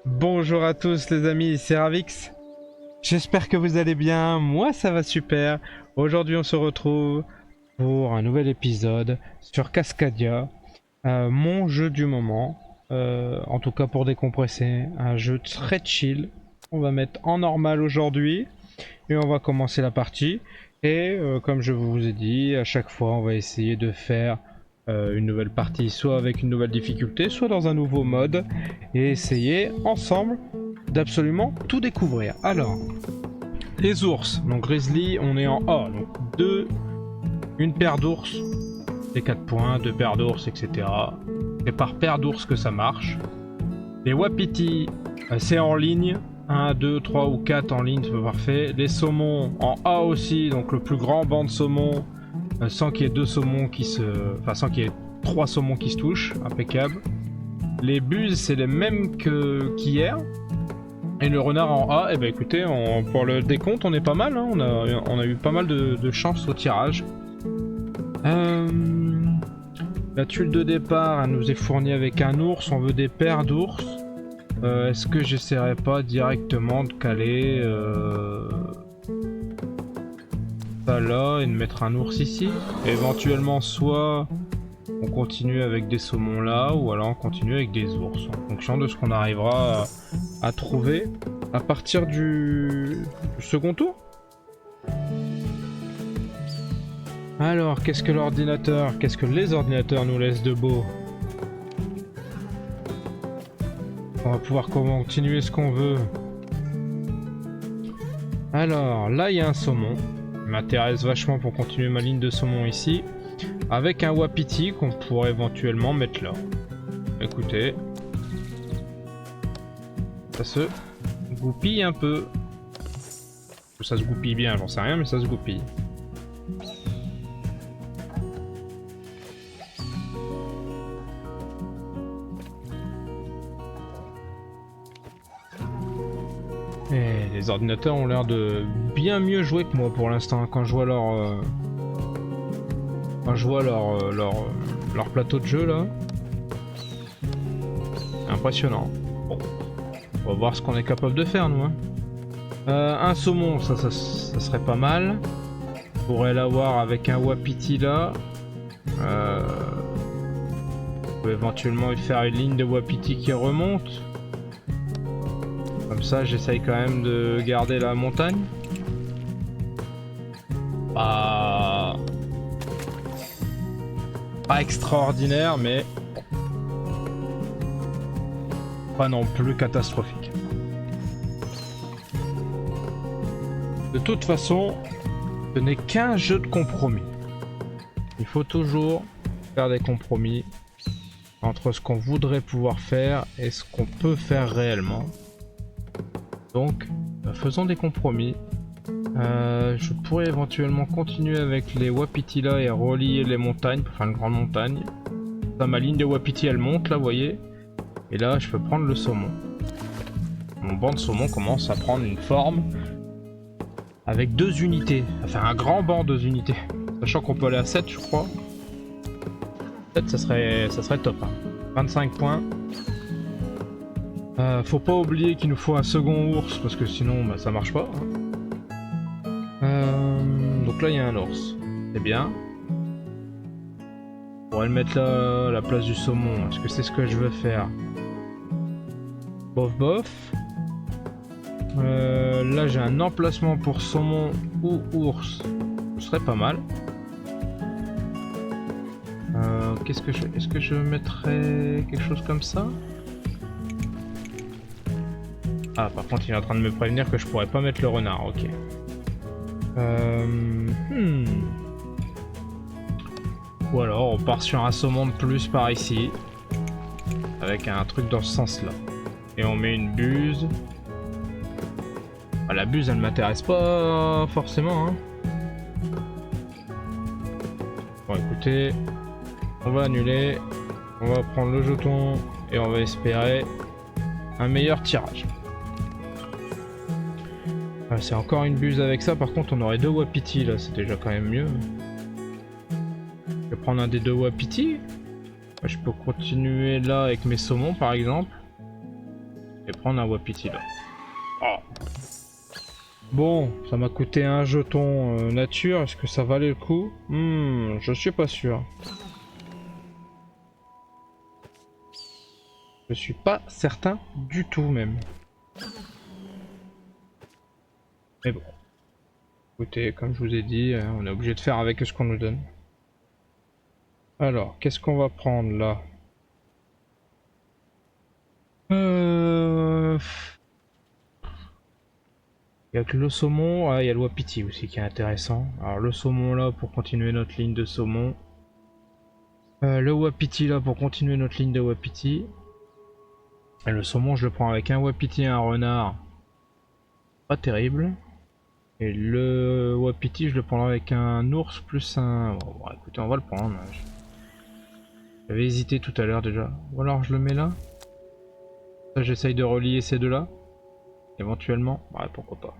Bonjour à tous les amis, c'est Ravix. J'espère que vous allez bien, moi ça va super. Aujourd'hui on se retrouve pour un nouvel épisode sur Cascadia, mon jeu du moment. En tout cas pour décompresser, un jeu très chill. On va mettre en normal aujourd'hui et on va commencer la partie. Et comme je vous ai dit, à chaque fois on va essayer de faire une nouvelle partie, soit avec une nouvelle difficulté, soit dans un nouveau mode, et essayer ensemble d'absolument tout découvrir. Alors, les ours, donc Grizzly, on est en A, donc une paire d'ours, c'est 4 points, 2 paires d'ours, etc. C'est par paire d'ours que ça marche. Les Wapiti, c'est en ligne, 1, 2, 3 ou 4 en ligne, c'est pas parfait. Les saumons en A aussi, donc le plus grand banc de saumons, sans qu'il y ait deux saumons qui se... Enfin, sans qu'il y ait 3 saumons qui se touchent, impeccable. Les buses, c'est les mêmes qu'hier. Et le renard en A, eh ben écoutez, pour le décompte, on est pas mal, hein. On a eu pas mal de chance au tirage. La tuile de départ, elle nous est fournie avec un ours, on veut des paires d'ours. Est-ce que j'essaierai pas directement de caler ça là et de mettre un ours ici? Éventuellement, soit on continue avec des saumons là, ou alors on continue avec des ours, en fonction de ce qu'on arrivera à trouver à partir du second tour. Alors, qu'est-ce que les ordinateurs nous laissent de beau? On va pouvoir continuer ce qu'on veut. Alors, là il y a un saumon. Il m'intéresse vachement pour continuer ma ligne de saumon ici. Avec un wapiti qu'on pourrait éventuellement mettre là. Écoutez. Ça se goupille un peu. Ça se goupille bien, j'en sais rien, mais ça se goupille. Et les ordinateurs ont l'air de bien mieux jouer que moi pour l'instant. Quand je vois leur plateau de jeu là, impressionnant. Bon, on va voir ce qu'on est capable de faire nous. Hein. Un saumon, ça serait pas mal. On pourrait l'avoir avec un wapiti là. On peut éventuellement faire une ligne de wapiti qui remonte. Comme ça, j'essaye quand même de garder la montagne. Pas extraordinaire, mais pas non plus catastrophique. De toute façon, ce n'est qu'un jeu de compromis. Il faut toujours faire des compromis entre ce qu'on voudrait pouvoir faire et ce qu'on peut faire réellement. Donc, faisons des compromis. Je pourrais éventuellement continuer avec les wapiti là et relier les montagnes pour faire une grande montagne. Ça, ma ligne de wapiti elle monte là, vous voyez. Et là, je peux prendre le saumon. Mon banc de saumon commence à prendre une forme avec 2 unités. Enfin, un grand banc 2 unités. Sachant qu'on peut aller à 7, je crois. 7, ça serait top. Hein. 25 points. Faut pas oublier qu'il nous faut un second ours parce que sinon bah, ça marche pas. Donc là il y a un ours, c'est bien. On pourrait le mettre là à la place du saumon. Est-ce que c'est ce que je veux faire? Bof bof. Là j'ai un emplacement pour saumon ou ours. Ce serait pas mal. Qu'est-ce que je fais? Est-ce que je mettrais quelque chose comme ça? Ah, par contre, il est en train de me prévenir que je pourrais pas mettre le renard, ok. Ou alors, on part sur un saumon de plus par ici. Avec un truc dans ce sens-là. Et on met une buse. Ah, la buse, elle m'intéresse pas forcément, hein. Bon, écoutez, on va annuler. On va prendre le jeton et on va espérer un meilleur tirage. Ah, c'est encore une buse avec ça, par contre on aurait 2 wapiti là, c'est déjà quand même mieux. Je vais prendre un des 2 wapiti. Je peux continuer là avec mes saumons par exemple. Et prendre un wapiti là. Oh. Bon, ça m'a coûté un jeton nature, est-ce que ça valait le coup? Je suis pas sûr. Je suis pas certain du tout même. Mais bon. Écoutez, comme je vous ai dit, on est obligé de faire avec ce qu'on nous donne. Alors, qu'est-ce qu'on va prendre là? Il y a que le saumon, ah, il y a le wapiti aussi qui est intéressant. Alors le saumon là pour continuer notre ligne de saumon. Le wapiti là pour continuer notre ligne de wapiti. Et le saumon je le prends avec un wapiti et un renard. Pas terrible. Et le wapiti je le prends avec un ours plus un... Bon, écoutez on va le prendre. J'avais hésité tout à l'heure déjà. Ou alors je le mets là. Ça j'essaye de relier ces deux là. Éventuellement. Ouais pourquoi pas.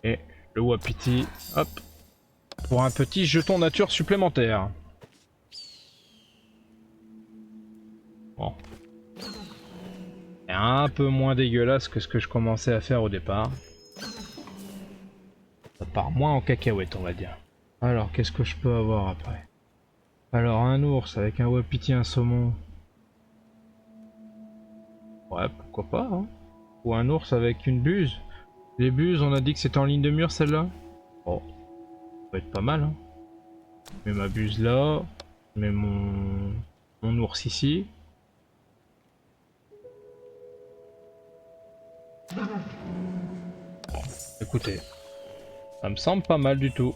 Et le wapiti, hop, pour un petit jeton nature supplémentaire. Bon. C'est un peu moins dégueulasse que ce que je commençais à faire au départ. Ça part moins en cacahuète, on va dire. Alors, qu'est-ce que je peux avoir après? Alors, un ours avec un wapiti, un saumon. Ouais, pourquoi pas, hein. Ou un ours avec une buse. Les buses, on a dit que c'était en ligne de mire celle-là. Bon, ça peut être pas mal, hein. Je mets ma buse là. Je mets mon ours ici. Bon, écoutez, ça me semble pas mal du tout.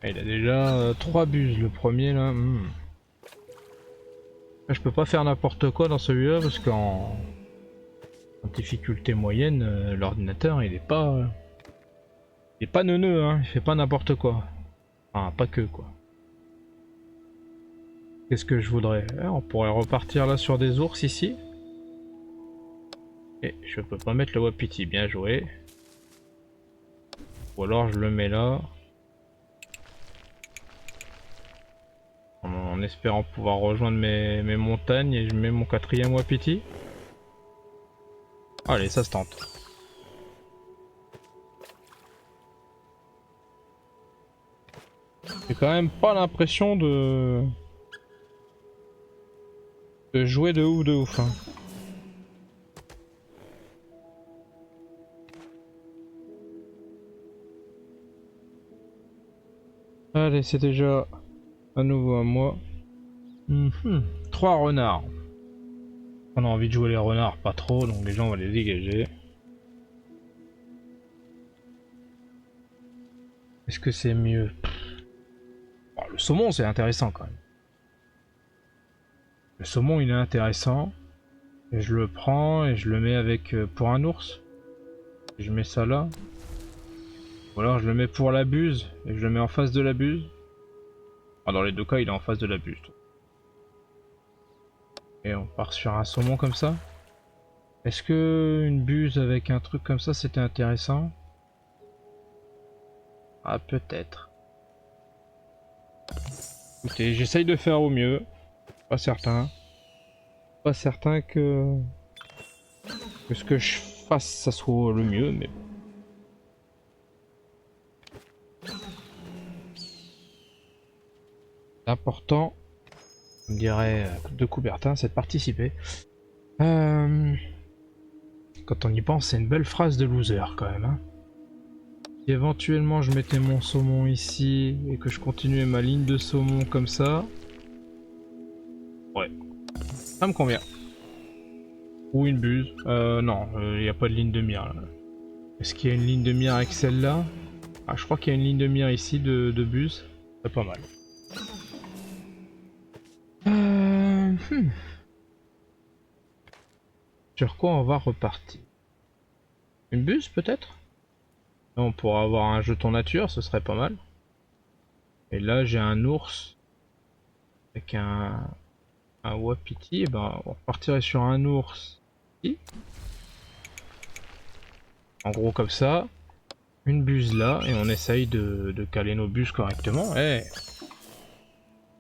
Il a déjà 3 buses le premier là. Je peux pas faire n'importe quoi dans celui-là parce qu'en difficulté moyenne, l'ordinateur il est pas neuneux, hein. Il fait pas n'importe quoi. Enfin pas que quoi. Qu'est-ce que je voudrais? On pourrait repartir là sur des ours ici. Et je peux pas mettre le wapiti, bien joué. Ou alors je le mets là. En espérant pouvoir rejoindre mes montagnes et je mets mon 4e wapiti. Allez, ça se tente. J'ai quand même pas l'impression de jouer de ouf, hein. Allez, c'est déjà à nouveau à moi. 3 renards. On a envie de jouer les renards, pas trop, donc les gens on va les dégager. Est-ce que c'est mieux? Bon, le saumon c'est intéressant quand même. Le saumon il est intéressant. Et je le prends et je le mets avec pour un ours. Et je mets ça là. Ou alors je le mets pour la buse et je le mets en face de la buse. Ah, dans les deux cas il est en face de la buse. Et on part sur un saumon comme ça. Est-ce que une buse avec un truc comme ça c'était intéressant? Ah peut-être. Écoutez, j'essaye de faire au mieux. Pas certain. Pas certain que ce que je fasse ça soit le mieux, mais bon. L'important, on dirait de Coubertin, c'est de participer. Quand on y pense, c'est une belle phrase de loser quand même, hein. Si éventuellement je mettais mon saumon ici et que je continuais ma ligne de saumon comme ça, ouais, ça me convient. Ou une buse. Non, il n'y a pas de ligne de mire là. Est-ce qu'il y a une ligne de mire avec celle-là? Ah, je crois qu'il y a une ligne de mire ici de buse. C'est pas mal. Sur quoi on va repartir? Une buse peut-être? On pourra avoir un jeton nature, ce serait pas mal. Et là j'ai un ours avec un wapiti. Et ben on partirait sur un ours ici. En gros comme ça. Une buse là et on essaye de caler nos buses correctement. Hey,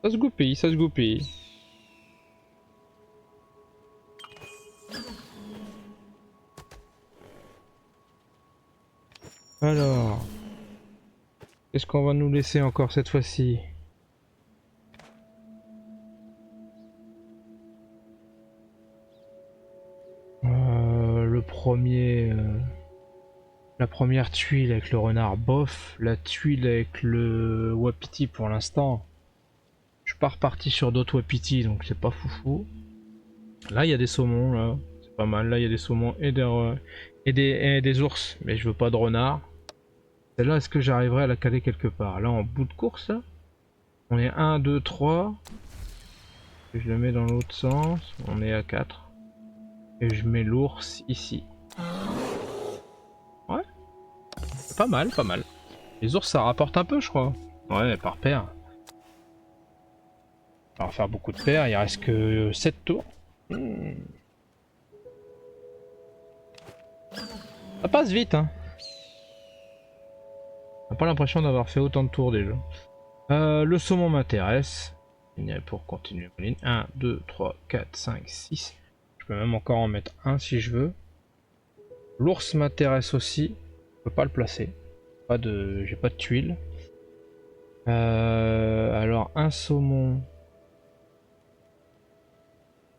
Ça se goupille, ça se goupille. Alors, qu'est-ce qu'on va nous laisser encore cette fois-ci? Le premier... la première tuile avec le renard, bof. La tuile avec le wapiti pour l'instant. Je suis pas reparti sur d'autres wapiti, donc c'est pas foufou. Là, il y a des saumons, là. C'est pas mal. Là, il y a des saumons et des ours. Mais je veux pas de renard. Celle-là, est-ce que j'arriverai à la caler quelque part? Là, en bout de course, là, on est 1, 2, 3. Je le mets dans l'autre sens. On est à 4. Et je mets l'ours ici. Ouais. Pas mal, pas mal. Les ours, ça rapporte un peu, je crois. Ouais, par paire. On va faire beaucoup de paires. Il reste que 7 tours. Ça passe vite, hein. On n'a pas l'impression d'avoir fait autant de tours déjà. Le saumon m'intéresse. Pour continuer ma ligne. 1, 2, 3, 4, 5, 6. Je peux même encore en mettre un si je veux. L'ours m'intéresse aussi. Je peux pas le placer. J'ai pas de tuiles. Alors un saumon.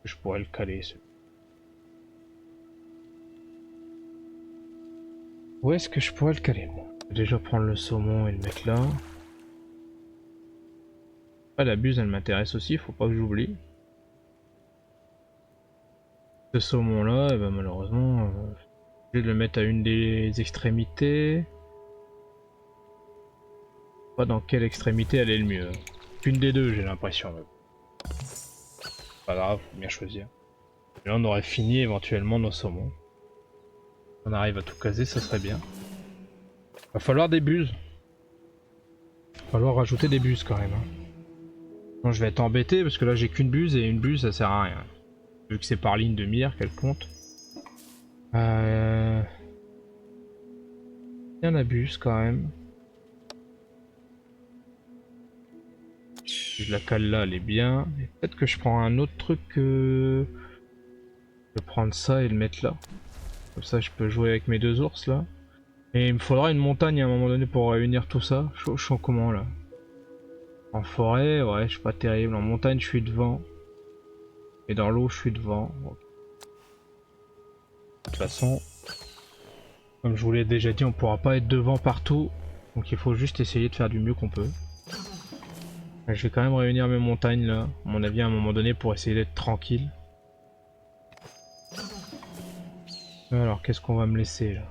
Je pourrais le caler. Où est-ce que je pourrais le caler? Bon, je vais déjà prendre le saumon et le mettre là. Ah, la buse elle m'intéresse aussi, faut pas que j'oublie. Ce saumon là, eh ben, malheureusement, je vais le mettre à une des extrémités. Pas dans quelle extrémité elle est le mieux. Une des deux j'ai l'impression. Pas grave, faut bien choisir. Et là on aurait fini éventuellement nos saumons. On arrive à tout caser, ça serait bien. Va falloir des buses. Va falloir rajouter des buses quand même. Hein. Non, je vais être embêté parce que là j'ai qu'une buse et une buse ça sert à rien. Vu que c'est par ligne de mire qu'elle compte. Bien la buse quand même. Si je la cale là, elle est bien. Peut-être que je prends un autre truc que... Je vais prendre ça et le mettre là. Comme ça je peux jouer avec mes deux ours là. Et il me faudra une montagne à un moment donné pour réunir tout ça. Je suis comment là? En forêt, ouais, je suis pas terrible. En montagne, je suis devant. Et dans l'eau, je suis devant. De toute façon, comme je vous l'ai déjà dit, on pourra pas être devant partout. Donc il faut juste essayer de faire du mieux qu'on peut. Je vais quand même réunir mes montagnes là, à mon avis à un moment donné pour essayer d'être tranquille. Alors qu'est-ce qu'on va me laisser là?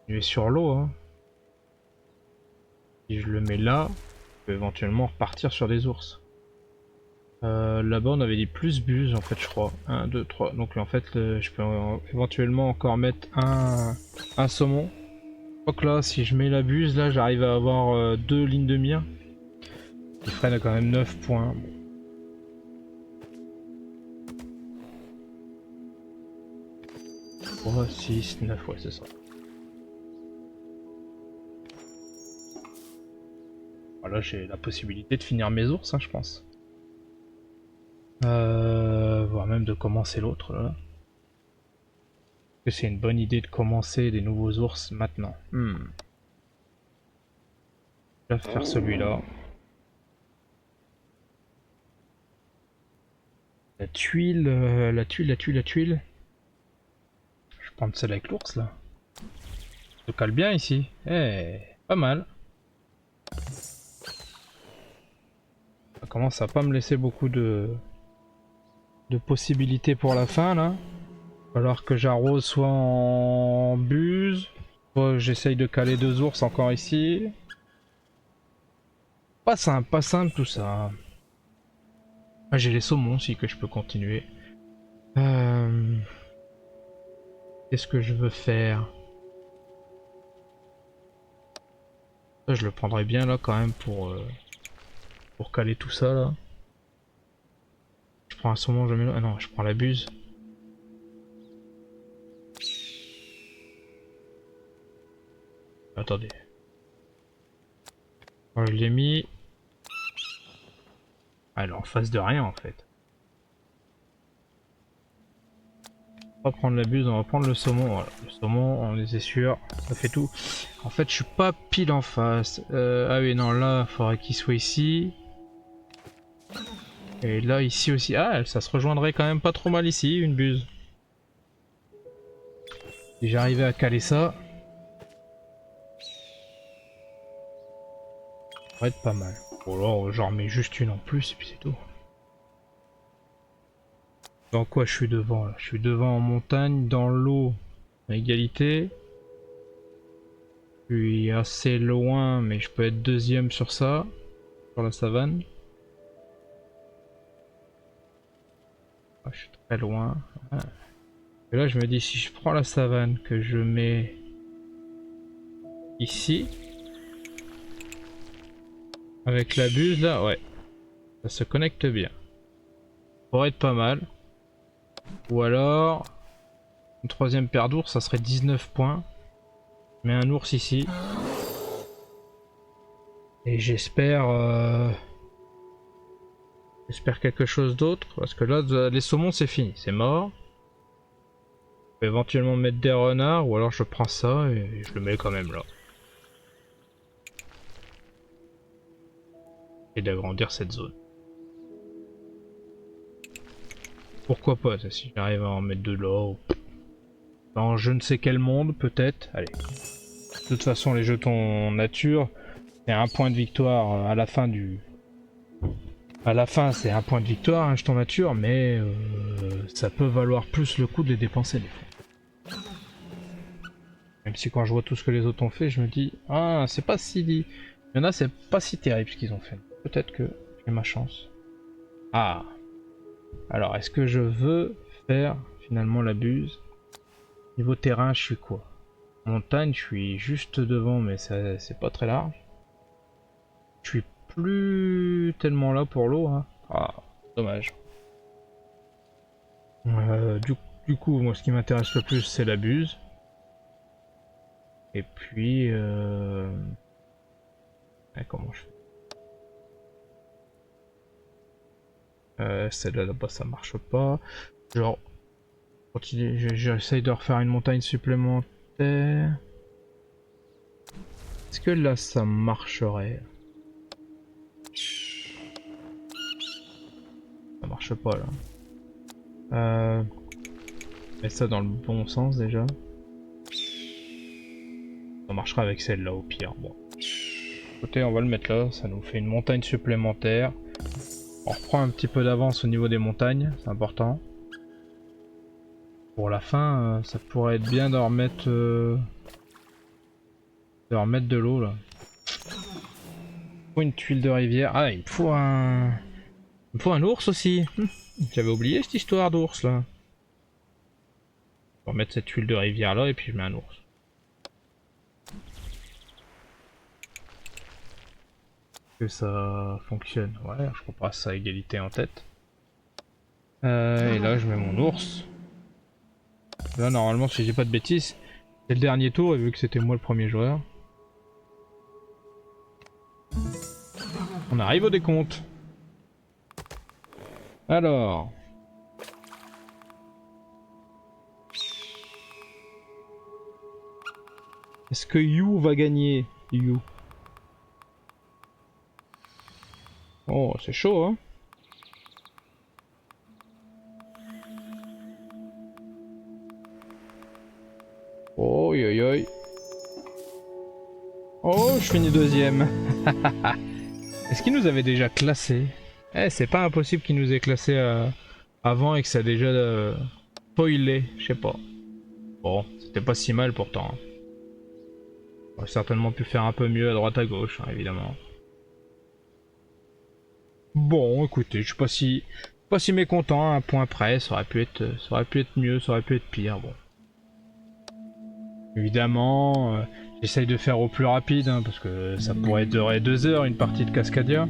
Je vais sur l'eau hein. Si je le mets là, je peux éventuellement repartir sur des ours. Là-bas on avait dit plus buse en fait je crois. 1, 2, 3. Donc en fait je peux éventuellement encore mettre un saumon. Je crois que là si je mets la buse là j'arrive à avoir 2 lignes de mire. Il freine quand même 9 points. 3, 6, 9, ouais c'est ça. Voilà j'ai la possibilité de finir mes ours hein, je pense. Voire même de commencer l'autre là. Que c'est une bonne idée de commencer des nouveaux ours maintenant. Je vais faire celui-là. La tuile, la tuile. Je vais prendre celle avec l'ours là. Ça cale bien ici. Eh, pas mal. Ça commence à pas me laisser beaucoup de possibilités pour la fin là. Il va falloir que j'arrose soit en buse, soit j'essaye de caler 2 ours encore ici. Pas simple tout ça. Ah, j'ai les saumons aussi que je peux continuer. Qu'est-ce que je veux faire? Ça, je le prendrais bien là quand même pour caler tout ça là. Je prends un saumon, je mets là. Ah non, je prends la buse. Attendez, Quand je l'ai mis... Ah, elle est en face de rien en fait. On va prendre la buse, on va prendre le saumon. Voilà. Le saumon, on était sûr, ça fait tout. En fait, je suis pas pile en face. Ah oui, non, là, il faudrait qu'il soit ici. Et là, ici aussi. Ah, ça se rejoindrait quand même pas trop mal ici, une buse. Si j'arrivais à caler ça, ça va être pas mal. Bon, alors, j'en remets juste une en plus et puis c'est tout. Dans quoi je suis devant là? Je suis devant en montagne, dans l'eau, à égalité. Je suis assez loin, mais je peux être deuxième sur ça, sur la savane. Ah, je suis très loin. Ah. Et là, je me dis, si je prends la savane, que je mets ici, avec la buse là, ouais, ça se connecte bien. Ça pourrait être pas mal. Ou alors, une troisième paire d'ours, ça serait 19 points. Je mets un ours ici. Et j'espère... J'espère quelque chose d'autre, parce que là, les saumons c'est fini, c'est mort. Je peux éventuellement mettre des renards, ou alors je prends ça et je le mets quand même là. Et d'agrandir cette zone. Pourquoi pas, ça, si j'arrive à en mettre de là, ou... dans je ne sais quel monde peut-être. Allez. De toute façon, les jetons nature, c'est un point de victoire à la fin du... À la fin, c'est un point de victoire, un jeton nature, mais ça peut valoir plus le coup de les dépenser des fois. Même si quand je vois tout ce que les autres ont fait, je me dis, ah, c'est pas si... Il y en a, c'est pas si terrible ce qu'ils ont fait. Peut-être que j'ai ma chance. Ah. Alors, est-ce que je veux faire finalement la buse? Niveau terrain, je suis quoi? Montagne, je suis juste devant, mais c'est pas très large. Je suis plus tellement là pour l'eau, hein. Ah, dommage. Du coup, moi, ce qui m'intéresse le plus, c'est la buse. Et puis... comment je fais? Celle-là, là-bas, ça marche pas. Genre, j'essaye de refaire une montagne supplémentaire. Est-ce que là, ça marcherait? Ça marche pas, là. Mets ça dans le bon sens, déjà. Ça marchera avec celle-là, au pire. Bon. Écoutez, on va le mettre là. Ça nous fait une montagne supplémentaire. On reprend un petit peu d'avance au niveau des montagnes, c'est important. Pour la fin, ça pourrait être bien de remettre de l'eau là. Il faut une tuile de rivière. Ah, il me faut un ours aussi. J'avais oublié cette histoire d'ours là. On va mettre cette tuile de rivière là et puis je mets un ours. Que ça fonctionne. Ouais, je repasse à égalité en tête. Et là, je mets mon ours. Là, normalement, si j'ai pas de bêtises, c'est le dernier tour, et vu que c'était moi le premier joueur. On arrive au décompte. Alors... Est-ce que You va gagner? You. Oh, c'est chaud, hein? Oh, yo, yo. Oh, je finis deuxième. Est-ce qu'il nous avait déjà classé? Eh, c'est pas impossible qu'il nous ait classé avant et que ça a déjà spoilé, je sais pas. Bon, c'était pas si mal pourtant. On aurait certainement pu faire un peu mieux à droite à gauche, hein, évidemment. Bon, écoutez, je suis pas si mécontent, un point près, ça aurait pu être mieux, ça aurait pu être pire, bon. Évidemment, j'essaye de faire au plus rapide, hein, parce que ça pourrait durer 2 heures une partie de Cascadia.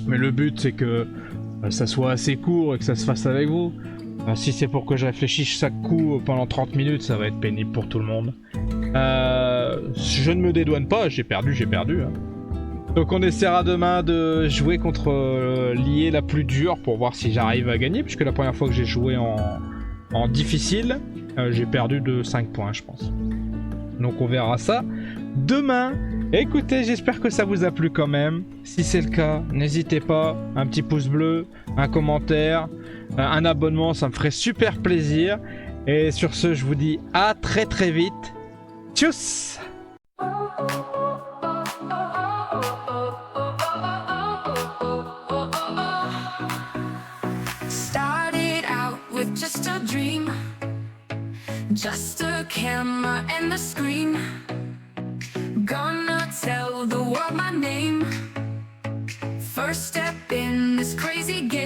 Mais le but c'est que ça soit assez court et que ça se fasse avec vous. Si c'est pour que je réfléchisse chaque coup pendant 30 minutes, ça va être pénible pour tout le monde. Je ne me dédouane pas, j'ai perdu. Hein. Donc on essaiera demain de jouer contre l'IA la plus dure pour voir si j'arrive à gagner, puisque la première fois que j'ai joué en difficile, j'ai perdu de 5 points je pense. Donc on verra ça demain. Écoutez, j'espère que ça vous a plu quand même. Si c'est le cas, n'hésitez pas, un petit pouce bleu, un commentaire, un abonnement, ça me ferait super plaisir. Et sur ce, je vous dis à très très vite. Tchuss! Started out with just a dream, just a camera and the screen. Gonna tell the world my name. First step in this crazy game.